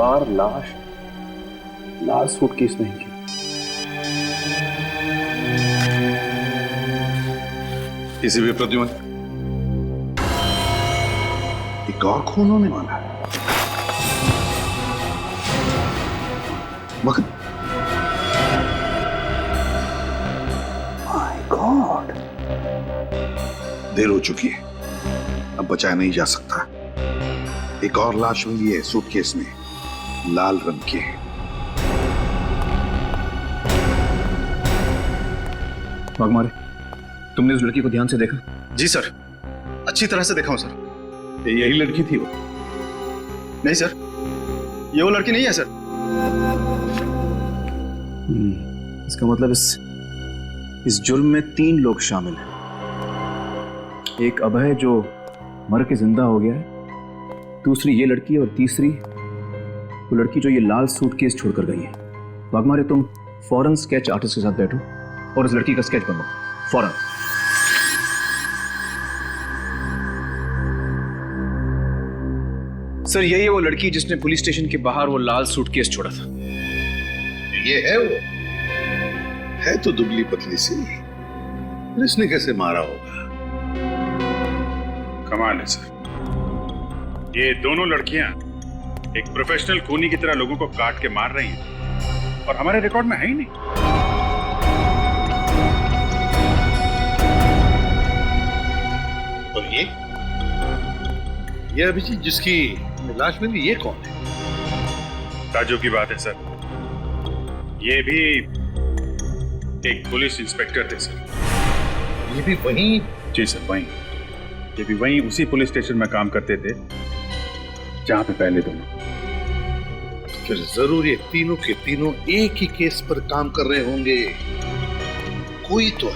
बार लाश लाल सूटकेस में ही। किसी भी प्रद्युमन, एक और खून होने वाला है। मगर माय गॉड, देर हो चुकी है, अब बचाया नहीं जा सकता। एक और लाश मिली है सूटकेस में, लाल रंग की है। वाघमारे, तुमने उस लड़की को ध्यान से देखा? जी सर, अच्छी तरह से देखा हूं सर। यही लड़की थी वो? नहीं सर, ये वो लड़की नहीं है सर। इसका मतलब इस जुर्म में 3 लोग शामिल हैं। एक अभय जो मर के जिंदा हो गया है, दूसरी ये लड़की, और तीसरी वो लड़की जो ये लाल सूटकेस छोड़कर गई है। वाघमारे, तुम फौरन स्केच आर्टिस्ट के साथ बैठो और इस लड़की का स्केच बनवाओ फौरन। सर यही है वो लड़की जिसने पुलिस स्टेशन के बाहर वो लाल सूटकेस छोड़ा था। ये है वो? है तो दुबली पतली सी, इसने कैसे मारा होगा? कमाल है सर, ये दोनों लड़कियां एक प्रोफेशनल खूनी की तरह लोगों को काट के मार रही हैं और हमारे रिकॉर्ड में है ही नहीं। और ये अभिजीत जिसकी लाश मिली, ये कौन है? ताज्जुब की बात है सर, ये भी एक पुलिस इंस्पेक्टर थे सर। ये भी वहीं? जी सर, वहीं। ये भी वहीं उसी पुलिस स्टेशन में काम करते थे जहां पे पहले दोनों। फिर जरूर ये तीनों के तीनों एक ही केस पर काम कर रहे होंगे। कोई तो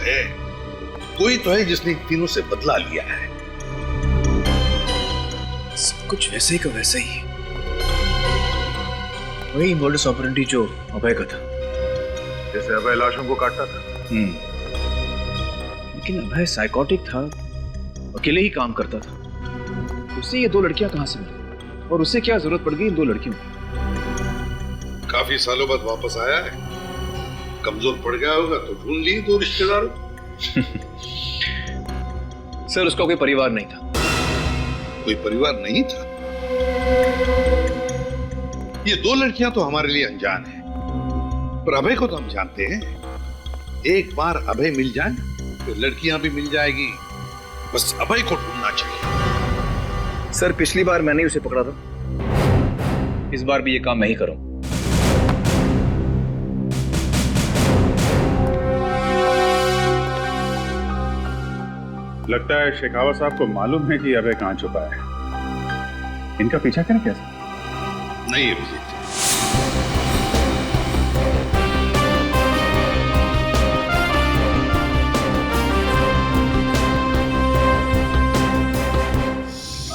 है जिसने तीनों से बदला लिया है। सब कुछ वैसे ही का वैसे ही, वही मोडस ऑपरेंडी जो अभय का था। जैसे अभय लाशों को काटता था। लेकिन अभय साइकोटिक था, अकेले ही काम करता था। उससे ये 2 लड़कियां कहां से मिली और उससे क्या जरूरत पड़ गई इन 2 लड़कियों की? काफी सालों बाद वापस आया है, कमजोर पड़ गया होगा तो ढूंढ लिए 2 रिश्तेदारों। सर उसका कोई परिवार नहीं था। कोई परिवार नहीं था? ये 2 लड़कियां तो हमारे लिए अनजान है, पर अभय को तो हम जानते हैं। एक बार अभय मिल जाए तो लड़कियां भी मिल जाएगी। बस अभय को ढूंढना चाहिए। सर पिछली बार मैंने उसे पकड़ा था, इस बार भी ये काम मैं ही करूं। लगता है शेखावत साहब को मालूम है कि अभय कहां छुपा है। इनका पीछा करें कैसे? नहीं अभिजीत,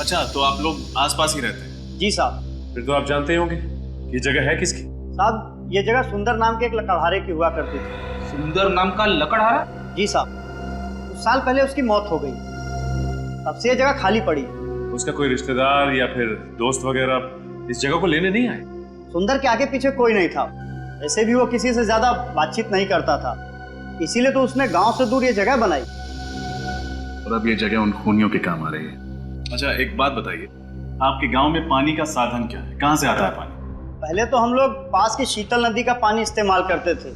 अच्छा, तो आप लोग आसपास ही रहते हैं? जी साहब। फिर तो आप जानते होंगे कि जगह है किसकी? साहब ये जगह सुंदर नाम के एक लकड़हारे की हुआ करती थी। सुंदर नाम का लकड़हारा? जी साहब, कुछ साल पहले उसकी मौत हो गई, तब से ये जगह खाली पड़ी। उसका कोई रिश्तेदार या फिर दोस्त वगैरह इस जगह को लेने नहीं आए? सुंदर के आगे पीछे कोई नहीं था। ऐसे भी वो किसी से ज्यादा बातचीत नहीं करता था, इसीलिए तो उसने गांव से दूर ये जगह बनाई। और अब ये जगह उन खूनियों के काम आ रही है। अच्छा एक बात बताइए, आपके गांव में पानी का साधन क्या है? कहां से आता है पानी? पहले तो हम लोग पास की शीतल नदी का पानी इस्तेमाल करते थे,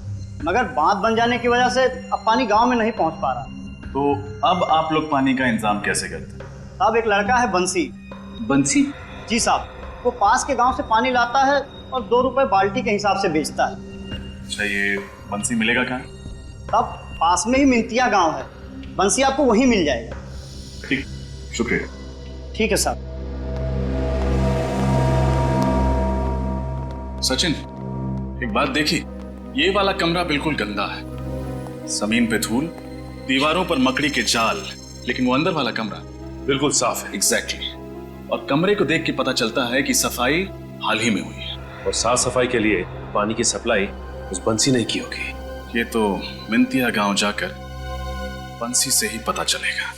मगर बांध बन जाने की वजह से अब पानी गांव में नहीं पहुंच पा रहा। तो अब आप लोग पानी का इंतजाम कैसे करते हैं? साहब एक लड़का है बंसी। बंसी? जी साहब, वो पास के गांव से पानी लाता है और 2 रुपए बाल्टी के हिसाब से बेचता है। अच्छा, ये बंसी मिलेगा कहाँ? तब पास में ही मिंतिया गांव है, बंसी आपको वहीं मिल जाएगा। ठीक, शुक्रिया। ठीक है साहब। सचिन, एक बात देखी, ये वाला कमरा बिल्कुल गंदा है। जमीन पे धूल, दीवारों पर मकड़ी के जाल, लेकिन वो अंदर वाला कमरा बिल्कुल साफ है। एग्जैक्टली। और कमरे को देख के पता चलता है कि सफाई हाल ही में हुई है। और साफ सफाई के लिए पानी की सप्लाई उस बंसी ने की होगी। ये तो मिंतिया गांव जाकर बंसी से ही पता चलेगा।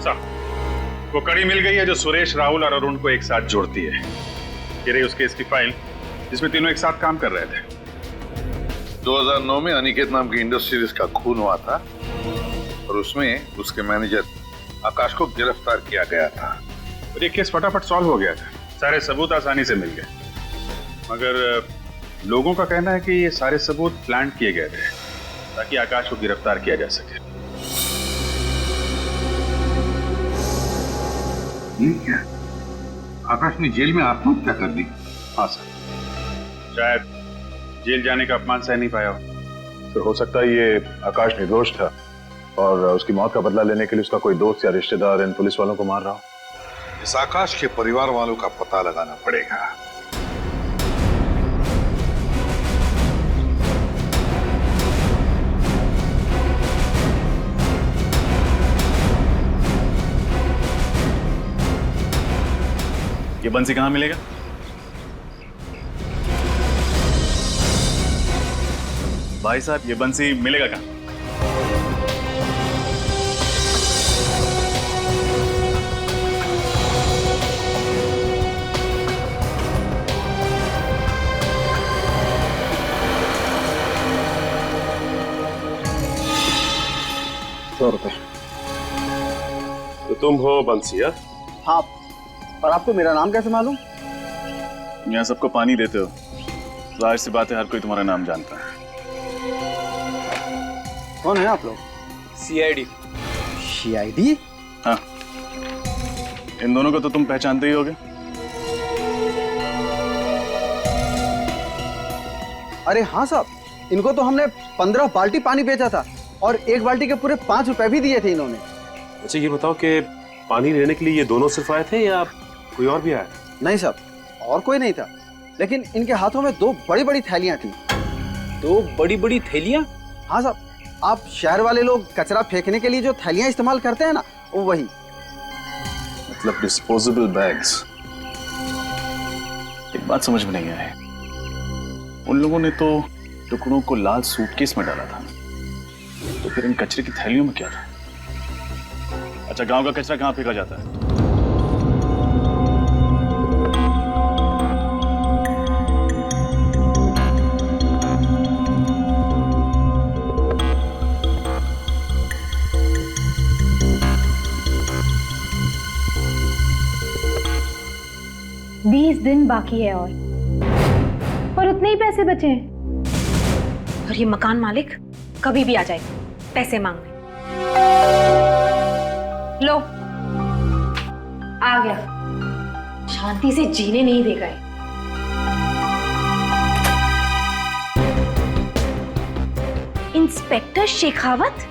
साहब, वो कड़ी मिल गई है जो सुरेश, राहुल और अरुण को एक साथ जोड़ती है। ये रही उस केस की फाइल जिसमें तीनों एक साथ काम कर रहे थे। 2009 में अनिकेत नाम की इंडस्ट्रियलिस्ट का खून हुआ था और उसमें उसके मैनेजर आकाश को गिरफ्तार किया गया था। और ये केस फटाफट सॉल्व हो गया था, सारे सबूत आसानी से मिल गए। मगर लोगों का कहना है कि ये सारे सबूत प्लान किए गए थे ताकि आकाश को गिरफ्तार किया जा सके। ये क्या? आकाश ने जेल में आत्महत्या कर दी? हाँ सर, शायद जेल जाने का अपमान सह नहीं पाया हो। तो हो सकता है ये आकाश निर्दोष था और उसकी मौत का बदला लेने के लिए उसका कोई दोस्त या रिश्तेदार इन पुलिस वालों को मार रहा हो। इस आकाश के परिवार वालों का पता लगाना पड़ेगा। ये बंसी कहाँ मिलेगा? भाई साहब, ये बंसी मिलेगा कहाँ? ₹100। तो तुम हो बंसिया? हाँ, पर आपको मेरा नाम कैसे मालूम? यहाँ सबको पानी देते हो, जाहिर सी बात है हर कोई तुम्हारा नाम जानता है। कौन है आप लोग? CID। CID? हाँ, इन दोनों को तो तुम पहचानते ही होगे। अरे हाँ साहब, इनको तो हमने 15 बाल्टी पानी बेचा था और एक बाल्टी के पूरे 5 रुपए भी दिए थे इन्होंने। अच्छा ये बताओ कि पानी लेने के लिए ये दोनों सिर्फ आए थे या कोई और भी आया? नहीं साहब, और कोई नहीं था, लेकिन इनके हाथों में 2 बड़ी-बड़ी थैलियां थी। 2 बड़ी-बड़ी थैलियां? हाँ साहब, आप शहर वाले लोग कचरा फेंकने के लिए जो थैलियां इस्तेमाल करते हैं ना, वो वही। मतलब डिस्पोजेबल बैग्स। एक बात समझ में नहीं आई, उन लोगों ने तो टुकड़ों को लाल सूटकेस में डाला था, तो फिर इन कचरे की थैलियों में क्या था? अच्छा, गांव का कचरा कहाँ फेंका जाता है? बीस दिन बाकी है और उतने ही पैसे बचे हैं। और ये मकान मालिक कभी भी आ जाए पैसे मांगने। लो, आ गया, शांति से जीने नहीं देगा। इंस्पेक्टर शेखावत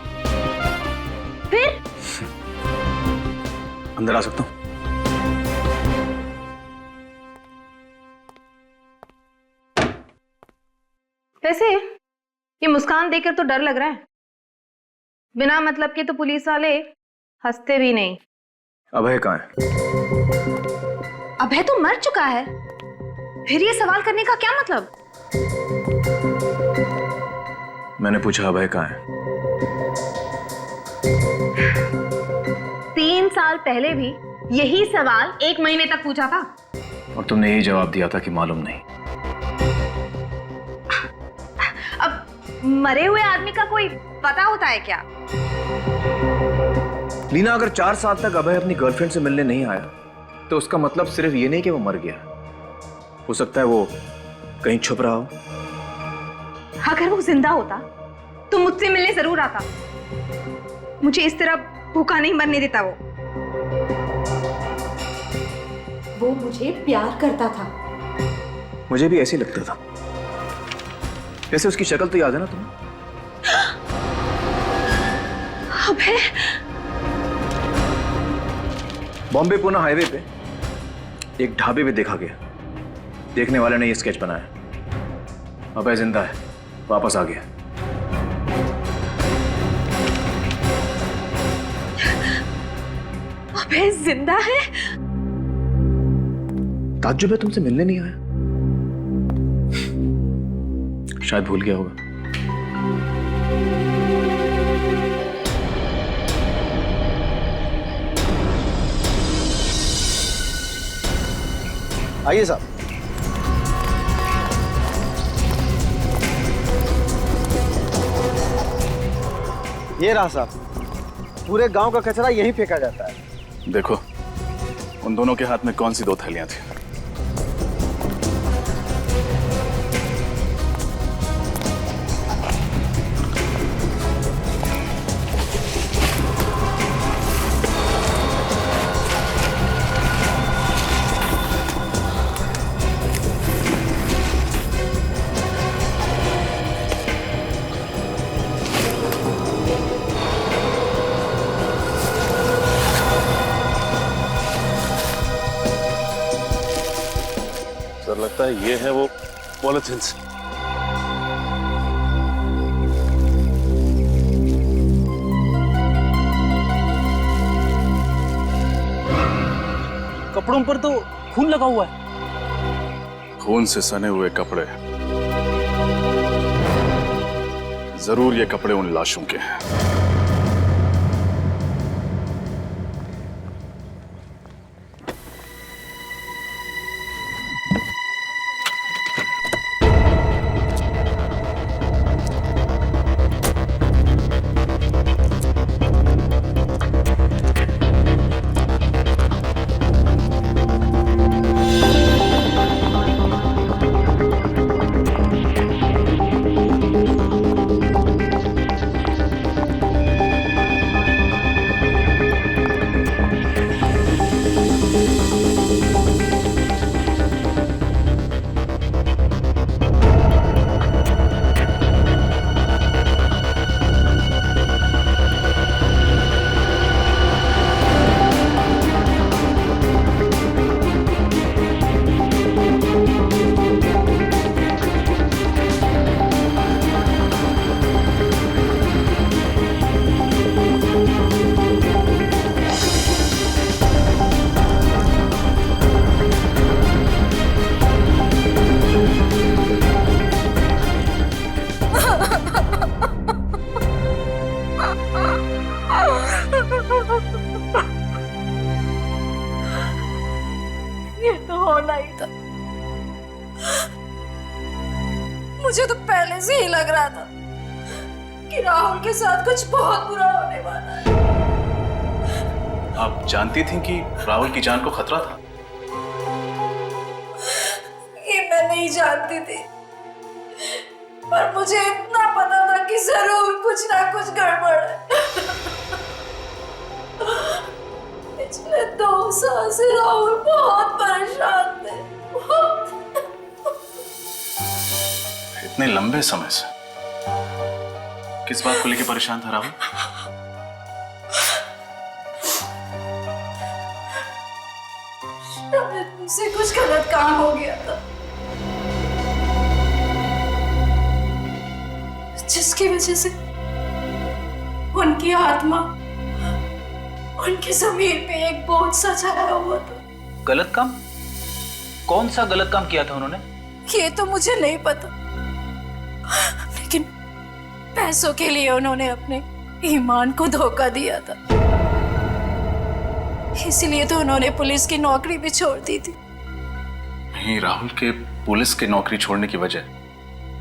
फिर? अंदर आ सकता हूँ? वैसे ये मुस्कान देखकर तो डर लग रहा है। बिना मतलब के तो पुलिस वाले हंसते भी नहीं। अभय कहाँ है? अभय तो मर चुका है, फिर ये सवाल करने का क्या मतलब? मैंने पूछा अभय कहाँ है? 3 साल पहले भी यही सवाल 1 महीने तक पूछा था और तुमने यही जवाब दिया था कि मालूम नहीं। अब मरे हुए आदमी का कोई पता होता है क्या? लीना, अगर 4 साल तक अभय अपनी गर्लफ्रेंड से मिलने नहीं आया तो उसका मतलब सिर्फ ये नहीं कि वो मर गया, हो सकता है वो कहीं छुप रहा हो। अगर वो जिंदा होता तो मुझसे मिलने जरूर आता। मुझे इस तरह भूखा नहीं मरने देता। वो मुझे प्यार करता था। मुझे भी ऐसे ही लगता था। वैसे उसकी शक्ल तो याद है ना तुम्हें? अबे, बॉम्बे पुणे हाईवे पे एक ढाबे पे देखा गया। देखने वाले ने ये स्केच बनाया। अभय जिंदा है, वापस आ गया। अभय जिंदा है? ताज्जुब है तुमसे मिलने नहीं आया। शायद भूल गया होगा। आइए साहब। ये रहा साहब, पूरे गांव का कचरा यहीं फेंका जाता है। देखो उन दोनों के हाथ में कौन सी 2 थैलियां थी। सर लगता है ये है वो पॉलिथिन्स। कपड़ों पर तो खून लगा हुआ है। खून से सने हुए कपड़े, जरूर ये कपड़े उन लाशों के हैं। ये तो होना ही था। मुझे तो पहले से ही लग रहा था कि राहुल के साथ कुछ बहुत बुरा होने वाला है। आप जानती थी कि राहुल की जान को खतरा था? ये मैं नहीं जानती थी, पर मुझे इतना पता था कि जरूर कुछ ना कुछ गड़बड़ है। पिछले 2 साल से राहुल बहुत परेशान थे। इतने लंबे समय से किस बात को लेकर परेशान था राहुल? शायद मुझसे कुछ गलत काम हो गया था, जिसकी वजह से उनकी आत्मा उनकी जमीन पे एक बोझ सा छाया हुआ था। गलत काम? कौन सा गलत काम किया था उन्होंने? ये तो मुझे नहीं पता, लेकिन पैसों के लिए उन्होंने अपने ईमान को धोखा दिया था। इसीलिए तो उन्होंने पुलिस की नौकरी भी छोड़ दी थी। नहीं, राहुल के पुलिस की नौकरी छोड़ने की वजह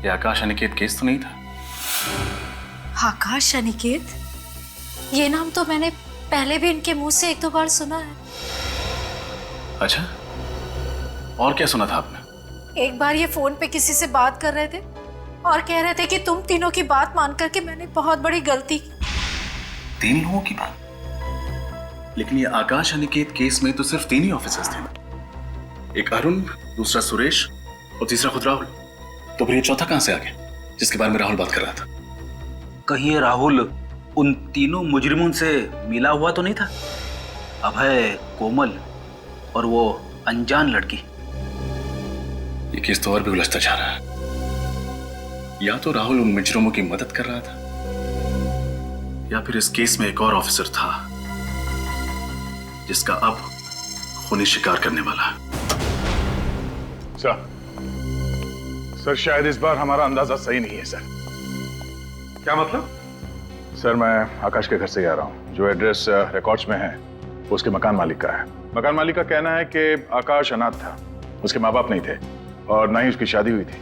ये आकाश अनिकेत केस तो नहीं था? आकाश अनिकेत, ये नाम तो मैंने पहले भी इनके मुंह से 1-2 बार सुना है। अच्छा, और क्या सुना था आपने? एक बार ये फोन पे किसी से बात कर रहे थे और कह रहे थे कि तुम तीनों की बात मान करके मैंने बहुत बड़ी गलती की। 3 लोगों की बात? लेकिन ये आकाश अनिकेत केस में तो सिर्फ 3 ही ऑफिसर्स थे, एक अरुण, दूसरा सुरेश और तीसरा खुद राहुल। तो फिर ये चौथा कहां से आ गया जिसके बारे में राहुल बात कर रहा था? कहीं ये राहुल उन तीनों मुजरिमों से मिला हुआ तो नहीं था? अभय, कोमल और वो अनजान लड़की। ये केस तो और भी उलझता जा रहा है। या तो राहुल उन मुजरिमों की मदद कर रहा था, या फिर इस केस में एक और ऑफिसर था जिसका अब खूनी शिकार करने वाला है। सर शायद इस बार हमारा अंदाजा सही नहीं है सर। क्या मतलब? सर मैं आकाश के घर से ही आ रहा हूँ। जो एड्रेस रिकॉर्ड्स में है वो उसके मकान मालिक का है। मकान मालिक का कहना है कि आकाश अनाथ था उसके माँ बाप नहीं थे और ना ही उसकी शादी हुई थी।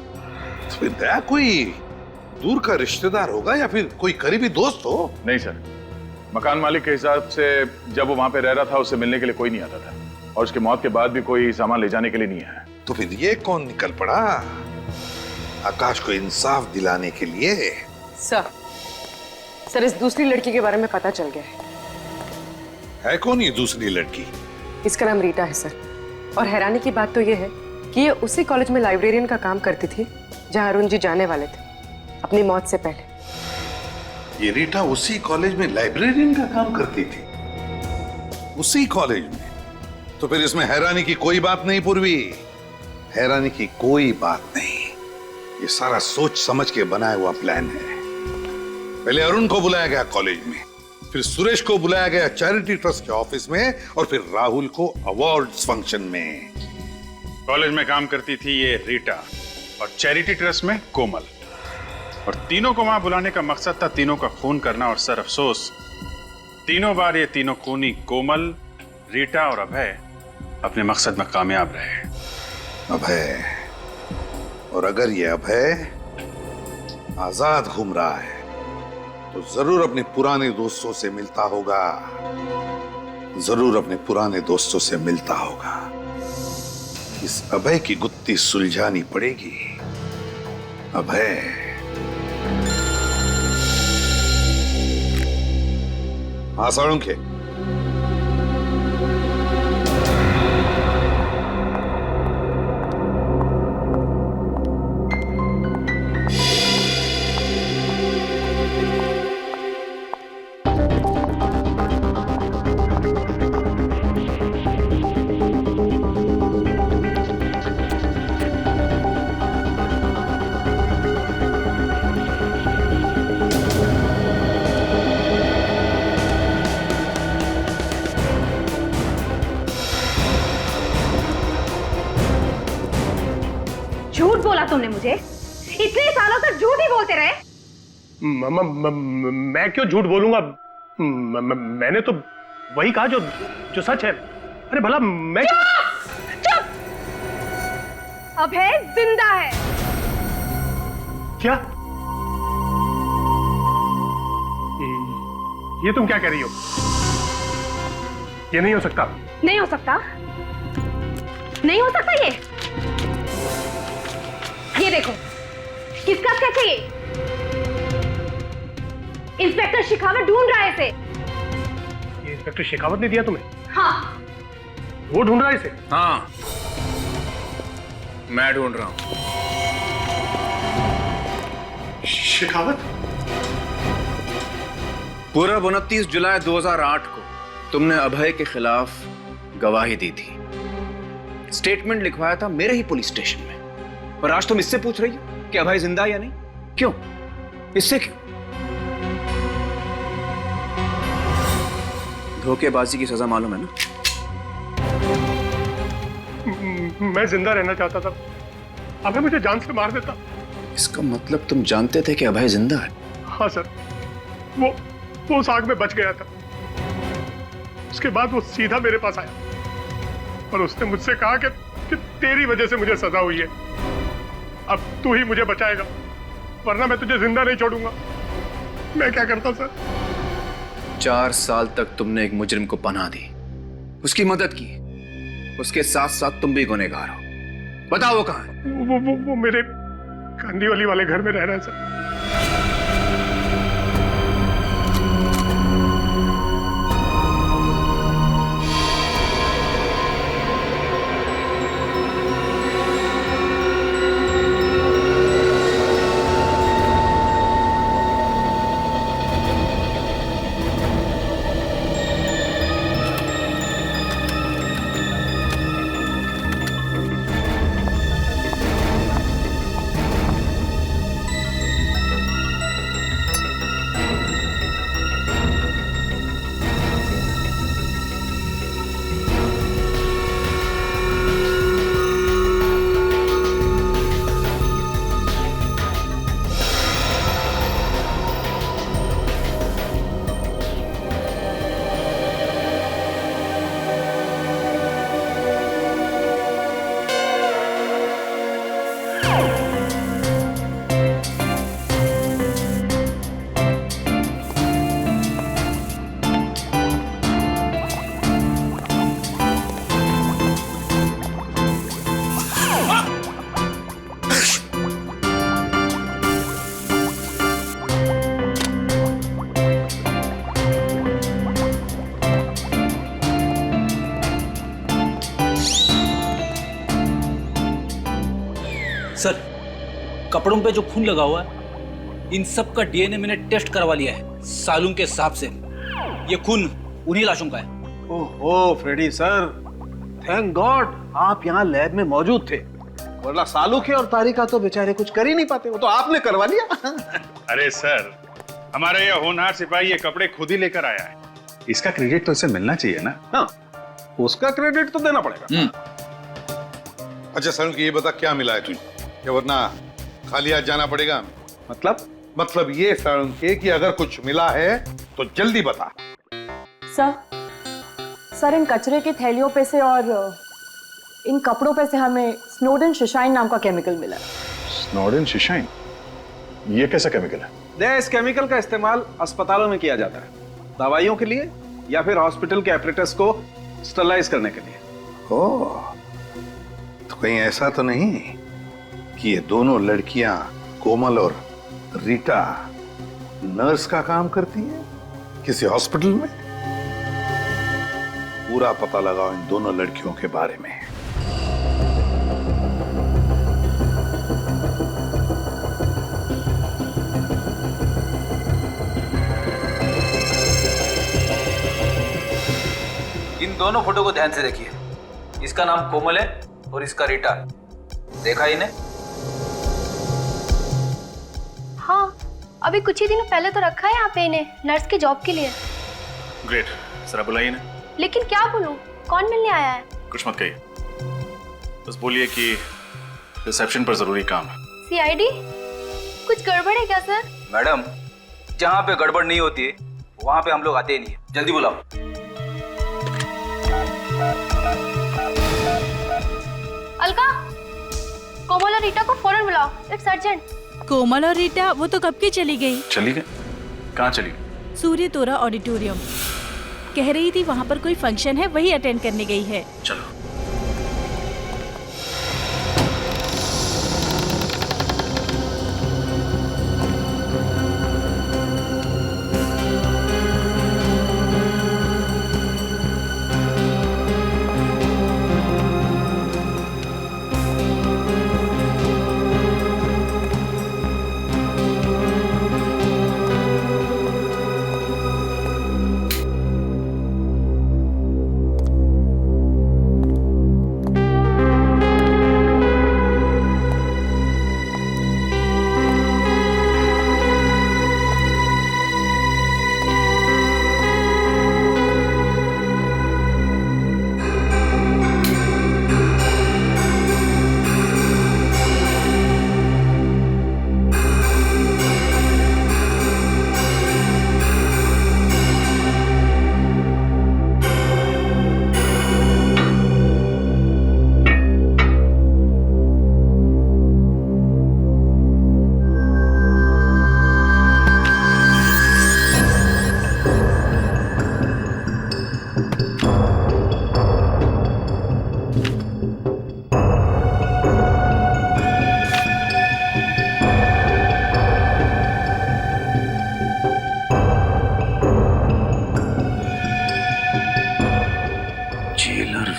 तो फिर दया कोई दूर का रिश्तेदार होगा या फिर कोई करीबी दोस्त हो? नहीं सर, मकान मालिक के हिसाब से जब वो वहां पे रह रहा था उससे मिलने के लिए कोई नहीं आता था और उसकी मौत के बाद भी कोई सामान ले जाने के लिए नहीं आया। तो फिर ये कौन निकल पड़ा आकाश को इंसाफ दिलाने के लिए? सर इस दूसरी लड़की के बारे में पता चल गया है कौन ये दूसरी लड़की? इसका नाम रीटा है सर। और हैरानी की बात तो ये है कि ये उसी कॉलेज में लाइब्रेरियन का काम करती थी जहां अरुण जी जाने वाले थे अपनी मौत से पहले। ये रीटा उसी कॉलेज में लाइब्रेरियन का काम करती थी? उसी कॉलेज में? तो फिर इसमें हैरानी की कोई बात नहीं पूर्वी, हैरानी की कोई बात नहीं। ये सारा सोच समझ के बनाया हुआ प्लान है। पहले अरुण को बुलाया गया कॉलेज में, फिर सुरेश को बुलाया गया चैरिटी ट्रस्ट के ऑफिस में और फिर राहुल को अवार्ड्स फंक्शन में। कॉलेज में काम करती थी ये रीटा और चैरिटी ट्रस्ट में कोमल, और तीनों को वहां बुलाने का मकसद था तीनों का खून करना। और सर अफसोस, तीनों बार ये तीनों खूनी कोमल, रीटा और अभय अपने मकसद में कामयाब रहे। अभय, और अगर ये अभय आजाद घूम रहा है तो जरूर अपने पुराने दोस्तों से मिलता होगा, जरूर अपने पुराने दोस्तों से मिलता होगा। इस अभय की गुत्थी सुलझानी पड़ेगी। अभय, हाँ साळुंखे, झूठ बोला तुमने मुझे, इतने सालों तक झूठ ही बोलते रहे। मैं क्यों झूठ बोलूंगा? मैंने तो वही कहा जो सच है। अरे भला मैं चुप! अभय जिंदा है। क्या? ये तुम क्या कह रही हो? ये नहीं हो सकता। नहीं हो सकता? नहीं हो सकता ये देखो, किसका स्केच है ये? इंस्पेक्टर शेखावत ढूंढ रहा है इसे। ये इंस्पेक्टर शेखावत ने दिया तुम्हें? हाँ। वो ढूंढ रहा है इसे? हाँ, मैं ढूंढ रहा हूं। शेखावत? पूर्व 29 जुलाई 2008 को तुमने अभय के खिलाफ गवाही दी थी। स्टेटमेंट लिखवाया था मेरे ही पुलिस स्टेशन में। और आज तुम इससे पूछ रही हो कि अभय जिंदा या नहीं? क्यों? इससे क्यों? धोखेबाजी की सजा मालूम है ना? मैं जिंदा रहना चाहता था, अभय मुझे जान से मार देता। इसका मतलब तुम जानते थे कि अभय जिंदा है? हाँ सर, वो उस आग में बच गया था। उसके बाद वो सीधा मेरे पास आया और उसने मुझसे कहा कि तेरी वजह से मुझे सजा हुई है, अब तू ही मुझे बचाएगा, वरना मैं तुझे जिंदा नहीं छोड़ूंगा। मैं क्या करता सर? 4 साल तक तुमने एक मुजरिम को पनाह दी, उसकी मदद की, उसके साथ साथ तुम भी गुनहगार हो। बताओ वो कहां है? वो मेरे कांदीवली वाले घर में रह रहा है सर। सर, कपड़ों पे जो खून लगा हुआ है, इन सब का डीएनए मैंने टेस्ट करवा लिया है सालून के हिसाब से। ये खून उन्हीं लाशों का है। ओहो फ्रेडी सर, थैंक गॉड आप यहाँ लैब में मौजूद थे, वरना सालूखे और तारिका तो बेचारे कुछ कर ही नहीं पाते, वो तो आपने करवा लिया। अरे सर, हमारा ये होनहार सिपाही ये कपड़े खुद ही लेकर आया है, इसका क्रेडिट तो इसे मिलना चाहिए ना। हाँ, उसका क्रेडिट तो देना पड़ेगा। अच्छा सालून की ये बता क्या मिला है तुझे, या वरना खाली हाथ जाना पड़ेगा हमें। मतलब ये सालून के कि अगर कुछ मिला है तो जल्दी बता। सर इन कचरे की थैलियों पे से और इन कपड़ों पे से हमें स्नोडन शिशाइन नाम का केमिकल मिला है। स्नोडन शिशाइन, ये कैसा केमिकल है? इस केमिकल का इस्तेमाल अस्पतालों में किया जाता है, दवाइयों के लिए या फिर हॉस्पिटल के एपरेटस को स्टरलाइज करने के लिए। ओह, तो कहीं ऐसा तो नहीं कि ये दोनों लड़कियां कोमल और रीटा नर्स का काम करती हैं किसी हॉस्पिटल में? पूरा पता लगाओ इन दोनों लड़कियों के बारे में। इन दोनों फोटो को ध्यान से देखिए। इसका नाम कोमल है और इसका रीटा। देखा इन्हें? हाँ, अभी कुछ ही दिनों पहले तो रखा है यहाँ पे इन्हें नर्स की जॉब के लिए। ग्रेट, जरा बुलाइए ना। लेकिन क्या बोलूं, कौन मिलने आया है? कुछ मत कहिए, बस बोलिए कि रिसेप्शन पर जरूरी काम है। सीआईडी? कुछ गड़बड़ है क्या सर? मैडम, जहाँ पे गड़बड़ नहीं होती है वहाँ पे हम लोग आते ही नहीं है। जल्दी बुलाओ। अलका, कोमल और रीटा को फौरन बुलाओ, इट्स अर्जेंट। कोमल और रीटा वो तो कब की चली गई। चली गई? कहाँ चली गई? सूर्य तोरा ऑडिटोरियम। कह रही थी वहाँ पर कोई फंक्शन है, वही अटेंड करने गई है। चलो।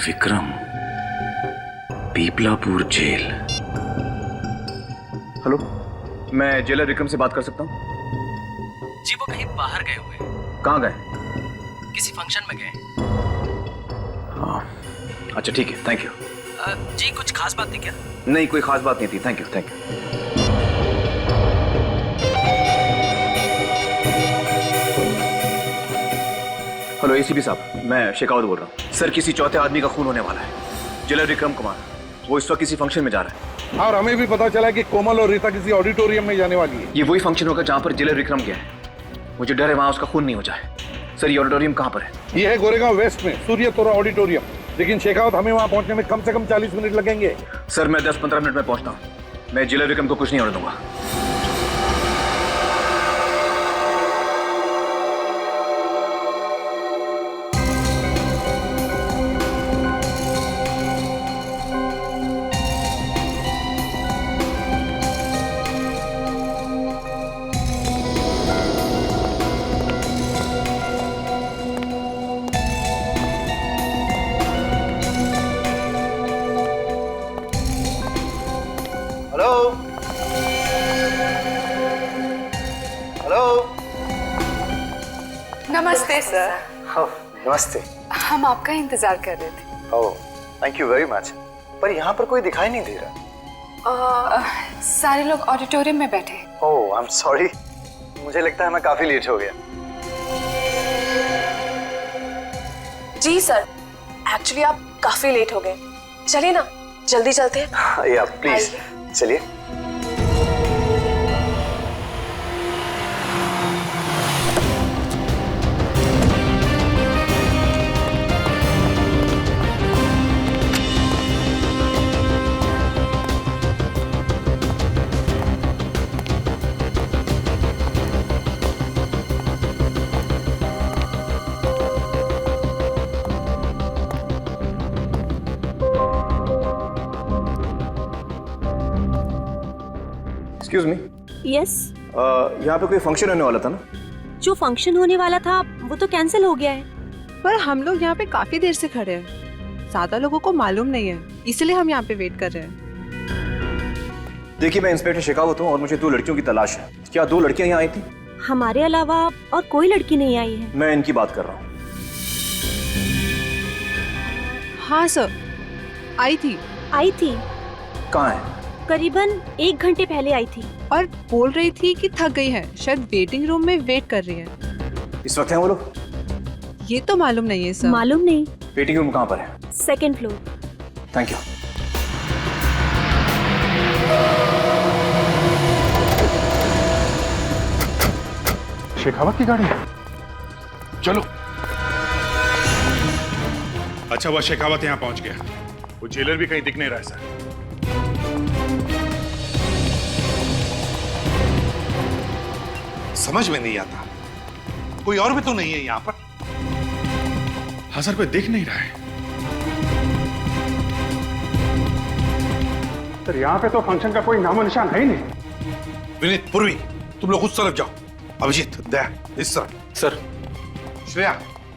विक्रम, पीपलापुर जेल। हेलो, मैं जेलर विक्रम से बात कर सकता हूँ? जी वो कहीं बाहर गए हुए हैं। कहाँ गए? किसी फंक्शन में गए। हाँ, अच्छा ठीक है, थैंक यू। जी कुछ खास बात थी क्या? नहीं, कोई खास बात नहीं थी, thank you thank you. Hello ACP साहब, मैं शेखावत बोल रहा हूँ। सर, किसी चौथे आदमी का खून होने वाला है। जेलर विक्रम कुमार, वो इस वक्त किसी फंक्शन में जा रहा है। और हमें भी पता चला कि कोमल और रीता किसी ऑडिटोरियम में जाने वाली है। ये वही फंक्शन होगा जहाँ पर जेलर विक्रम गया है। मुझे डर है वहाँ उसका खून नहीं हो जाए। सर, ये ऑडिटोरियम कहाँ पर है? ये है गोरेगांव वेस्ट में सूर्य तोरा ऑडिटोरियम, लेकिन शेखावत हमें वहाँ पहुँचने में कम से कम 40 मिनट लगेंगे। सर, मैं 10-15 मिनट में पहुँचता हूँ। मैं जेलर विक्रम को कुछ नहीं होने दूंगा। Hello hello. नमस्ते सर। नमस्ते। हम आपका इंतजार कर रहे थे। ओह, थैंक यू वेरी मच। पर यहाँ पर कोई दिखाई नहीं दे रहा। सारे लोग ऑडिटोरियम में बैठे। ओह, आई एम सॉरी। मुझे लगता है मैं काफी लेट हो गया। जी सर, एक्चुअली आप काफी लेट हो गए। चलिए ना, जल्दी चलते हैं। या प्लीज चलिए। Excuse me. यस। यहाँ पे कोई फंक्शन होने वाला था ना? जो फंक्शन होने वाला था वो तो कैंसिल हो गया है। पर हम लोग यहाँ पे काफी देर से खड़े हैं, ज्यादा लोगों को मालूम नहीं है, इसलिए हम यहाँ पे वेट कर रहे हैं। देखिए, मैं इंस्पेक्टर शेखावत हूँ और मुझे 2 लड़कियों की तलाश है। क्या 2 लड़कियाँ यहाँ आई थी? हमारे अलावा और कोई लड़की नहीं आई है। मैं इनकी बात कर रहा हूँ। हाँ सर, आई थी। कहाँ है? करीबन 1 घंटे पहले आई थी और बोल रही थी कि थक गई है, शायद वेटिंग रूम में वेट कर रही है। इस वक्त हैं वो लोग? ये तो मालूम नहीं है सर। मालूम नहीं। वेटिंग रूम कहाँ पर है? 2nd floor. Thank you. Shekhawat की गाड़ी है। चलो। अच्छा हुआ शेखावत यहाँ पहुंच गया। वो जेलर भी कहीं दिख नहीं रहा है सर। समझ में नहीं आता, कोई और भी तो नहीं है यहाँ पर। हाँ सर, कोई दिख नहीं रहा है। सर यहाँ पे तो फंक्शन का कोई नामो निशान है ही नहीं। विनीत, पूर्वी, तुम लोग उस तरफ जाओ। अभिजीत, दया, इस तरफ। सर। श्रेया,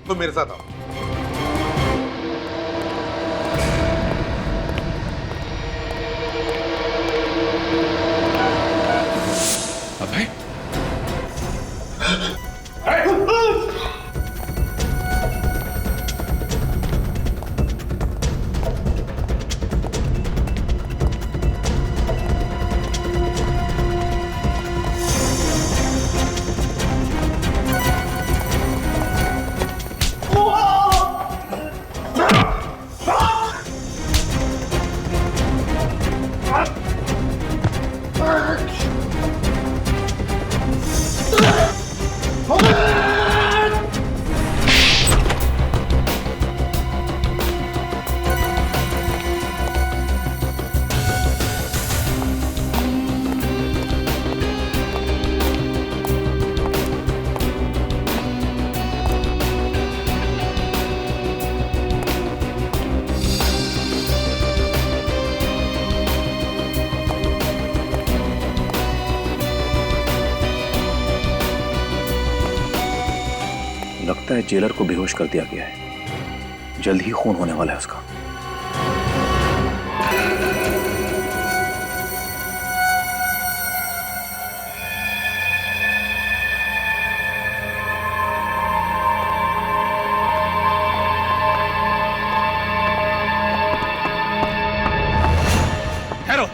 तुम मेरे साथ आओ। अभय? लगता है जेलर को बेहोश कर दिया गया है। जल्द ही खून होने वाला है उसका। ठहरो।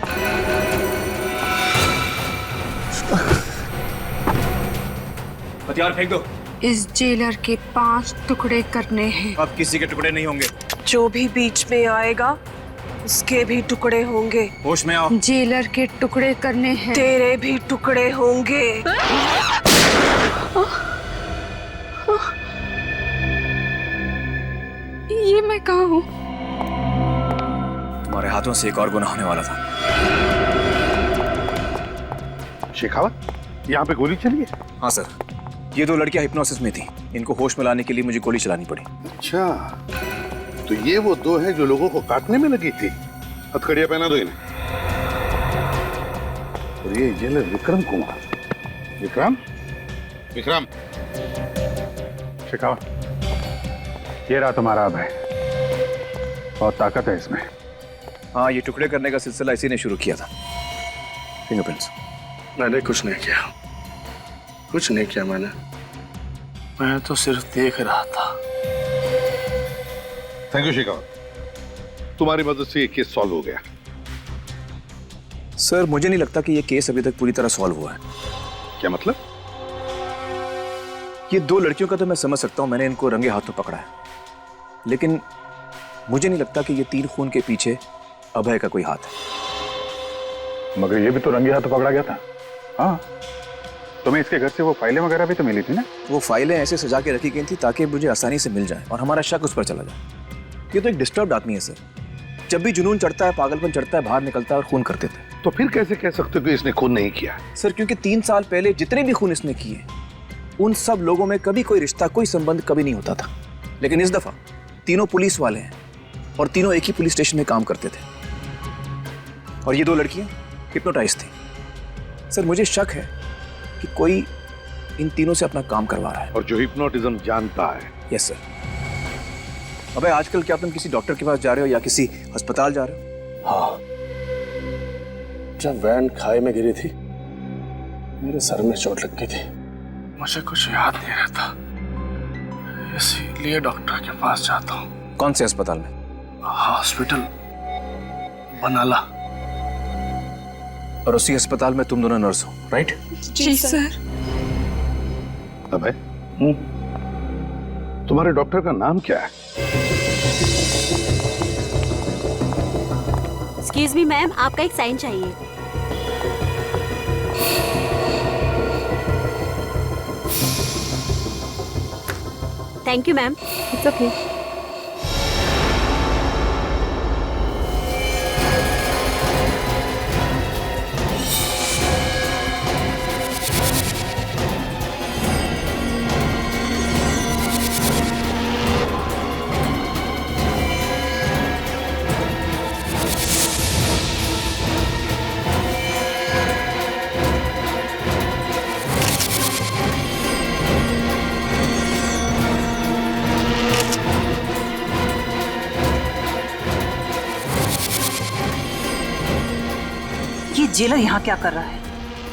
हथियार फेंक दो। इस जेलर के 5 टुकड़े करने हैं। अब किसी के टुकड़े नहीं होंगे। जो भी बीच में आएगा उसके भी टुकड़े होंगे। होश में आओ। जेलर के टुकड़े करने हैं। तेरे भी टुकड़े होंगे। ये मैं कहाँ हूँ? तुम्हारे हाथों से एक और गुनाह होने वाला था। शेखावत, यहाँ पे गोली चली है? हाँ सर, ये 2 लड़कियां हिप्नोसिस में थी। इनको होश में लाने के लिए मुझे गोली चलानी पड़ी। अच्छा, तो ये वो 2 हैं जो लोगों को काटने में लगी थी। हथकड़ियां पहना दो इन्हें। और ये जेलर विक्रम कुमार। विक्रम, विक्रम। शेखावत, ये रहा तुम्हारा अभय। बहुत ताकत है इसमें। हाँ, ये टुकड़े करने का सिलसिला इसी ने शुरू किया था। फिंगरप्रिंट्स। मैंने कुछ नहीं किया, कुछ नहीं किया मैंने। मैं तो सिर्फ देख रहा था। थैंक यू शेखावत, तुम्हारी मदद से ये केस सॉल्व हो गया। सर मुझे नहीं लगता कि ये केस अभी तक पूरी तरह सॉल्व हुआ है। क्या मतलब? ये दो लड़कियों का तो मैं समझ सकता हूं, मैंने इनको रंगे हाथों पकड़ा है, लेकिन मुझे नहीं लगता कि ये 3 खून के पीछे अभय का कोई हाथ है। मगर ये भी तो रंगे हाथ पकड़ा गया था। हाँ, तुम्हें इसके घर से वो फाइलें वगैरह भी तो मिली थी ना? वो फाइलें ऐसे सजा के रखी गई थी ताकि मुझे आसानी से मिल जाए और हमारा शक उस पर चला जाए। ये तो एक डिस्टर्ब्ड आदमी है सर, जब भी जुनून चढ़ता है, पागलपन चढ़ता है, बाहर निकलता है और खून कर देता है। तो फिर कैसे कह सकते हो कि इसने खून नहीं किया? सर क्योंकि 3 साल पहले जितने भी खून इसने किए उन सब लोगों में कभी कोई रिश्ता, कोई संबंध कभी नहीं होता था, लेकिन इस दफा तीनों पुलिस वाले हैं और तीनों एक ही पुलिस स्टेशन में काम करते थे और ये 2 लड़कियां हिप्नोटाइज थी। सर मुझे शक है कि कोई इन तीनों से अपना काम करवा रहा है। और जो हिप्नोटिज्म जानता है। Yes sir. अबे आजकल क्या तुम किसी डॉक्टर के पास जा रहे हो या किसी अस्पताल जा रहे हो? हाँ, जब वैन खाई में गिरी थी मेरे सर में चोट लग गई थी, मुझे कुछ याद नहीं रहता, इसीलिए डॉक्टर के पास जाता हूँ। कौन से अस्पताल में? हॉस्पिटल बनाला। और उसी अस्पताल में तुम दोनों नर्स हो, राइट? जी सर। अबे तुम्हारे डॉक्टर का नाम क्या है? एक्सक्यूज मी मैम, आपका एक साइन चाहिए। Thank you ma'am. It's okay. Jailer यहाँ क्या कर रहा है?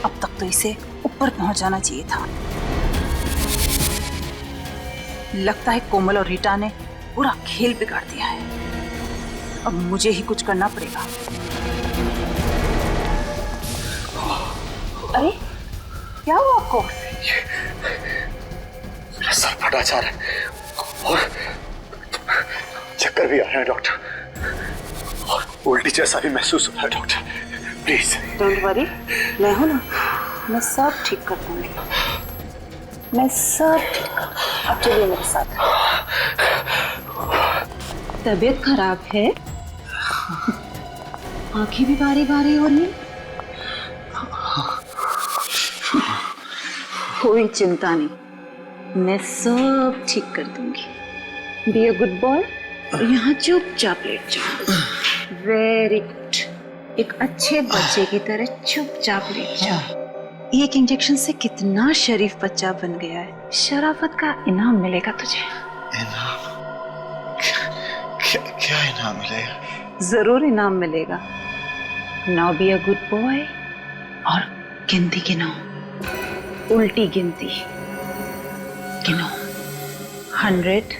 अब तक तो इसे ऊपर पहुंच जाना चाहिए था। लगता है कोमल और रीटा ने पूरा खेल बिगाड़ दिया है। अब मुझे ही कुछ करना पड़ेगा। अरे क्या हुआ आपको? मेरा सर फटा जा रहा है और चक्कर भी आ रहे हैं डॉक्टर, और उल्टी जैसा भी महसूस हो रहा है डॉक्टर। प्लीज डोंट वरी, मैं हूं ना, मैं सब ठीक कर दूंगी। मैं सब ठीक कर दूंगी। अब चलिए मेरे साथ। तबीयत खराब है, आंखें भी बारी बारी हो रही है। कोई चिंता नहीं, मैं सब ठीक कर दूंगी। बी अ गुड बॉय, यहाँ चुपचाप लेट जाओ। वेरी गुड, एक अच्छे बच्चे की तरह चुपचाप लेट जाओ। एक इंजेक्शन से कितना शरीफ बच्चा बन गया है। शराफत का इनाम मिलेगा तुझे। इनाम? क्या इनाम मिलेगा? जरूर इनाम मिलेगा। Now be a good boy और गिनती गिनो, उल्टी गिनती गिनो। 100,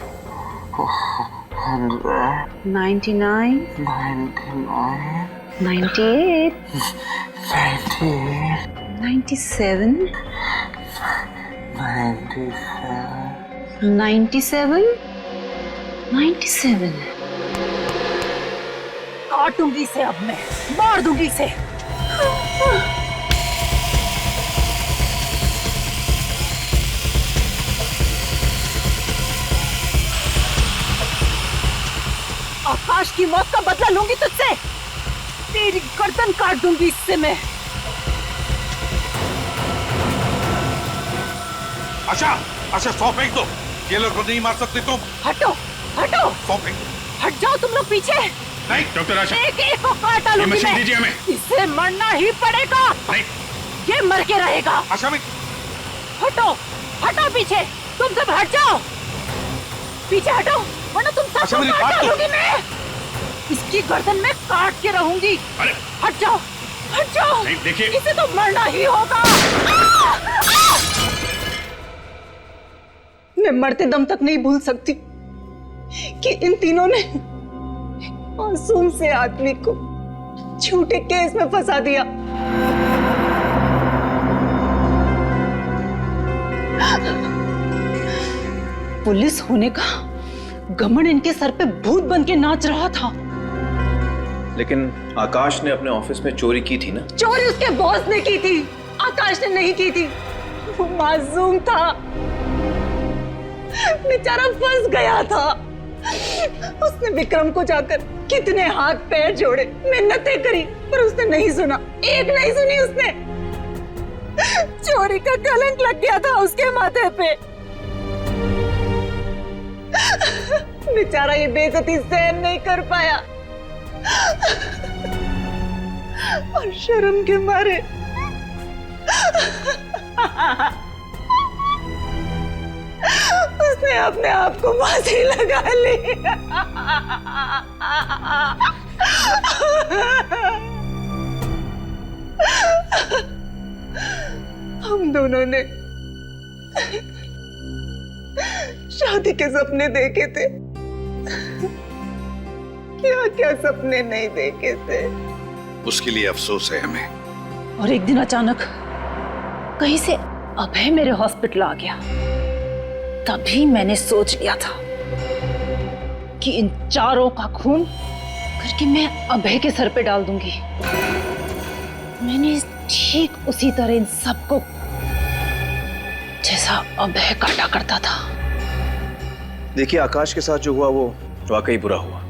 99, 98, 97, 97, काटूंगी इसे, अब मैं मार दूंगी इसे। आकाश की मौत का बदला लूंगी तुझसे। तेरी गर्दन काट दूंगी इससे मैं। आशा, आशा 100 फेंक दो। ये लोग को नहीं मार सकते तुम। हटो, हटो। 100 फेंक दो। हट जाओ तुम लोग पीछे। नहीं डॉक्टर आशा, एक एक को काट डालूंगी मशीन मैं। दीजिए हमें। इसे मरना ही पड़ेगा। नहीं, ये मर के रहेगा। आशा में हटो, हटो पीछे। तुम सब हट जाओ, पीछे हटो, वरना तुम सबको काट डालूंगी मैं। इसकी गर्दन में काट के रहूंगी। अरे हट जाओ, हट जाओ। नहीं, देखिए। इसे तो मरना ही होगा। मैं मरते दम तक नहीं भूल सकती कि इन तीनों ने मासूम से आदमी को झूठे केस में फंसा दिया। पुलिस होने का घमंड इनके सर पे भूत बन के नाच रहा था। लेकिन आकाश ने अपने ऑफिस में चोरी की थी ना? चोरी उसके बॉस ने की थी, आकाश ने नहीं की थी। वो मासूम था, बेचारा फंस गया था। उसने विक्रम को जाकर कितने हाथ पैर जोड़े, मिन्नतें करी, पर उसने नहीं सुना, एक नहीं सुनी उसने। चोरी का कलंक लग गया था उसके माथे पे। बेचारा ये बेइज्जती सहन नहीं कर पाया और शर्म के मारे उसने अपने आप को फांसी लगा ली। हम दोनों ने शादी के सपने देखे थे, क्या क्या सपने नहीं देखे थे। उसके लिए अफसोस है हमें। और एक दिन अचानक कहीं से अभय मेरे हॉस्पिटल आ गया। तभी मैंने सोच लिया था कि इन चारों का खून करके मैं अभय के सर पे डाल दूंगी। मैंने ठीक उसी तरह इन सबको जैसा अभय काटा करता था। देखिए, आकाश के साथ जो हुआ वो वाकई बुरा हुआ।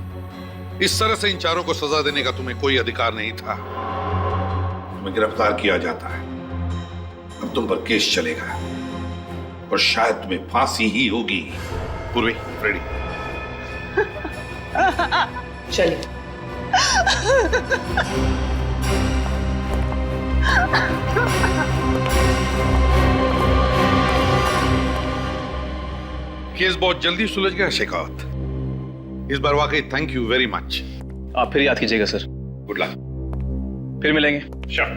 इस तरह से इन चारों को सजा देने का तुम्हें कोई अधिकार नहीं था। तुम्हें गिरफ्तार किया जाता है, अब तुम पर केस चलेगा और शायद तुम्हें फांसी ही होगी। पूर्वी, रेडी? चलिए। केस बहुत जल्दी सुलझ गया शेखावत। इस बार वाकई थैंक यू वेरी मच। आप फिर याद कीजिएगा सर। Good luck. फिर मिलेंगे। Sure.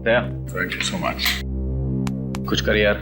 Daya, thank you so much. कुछ कर यार।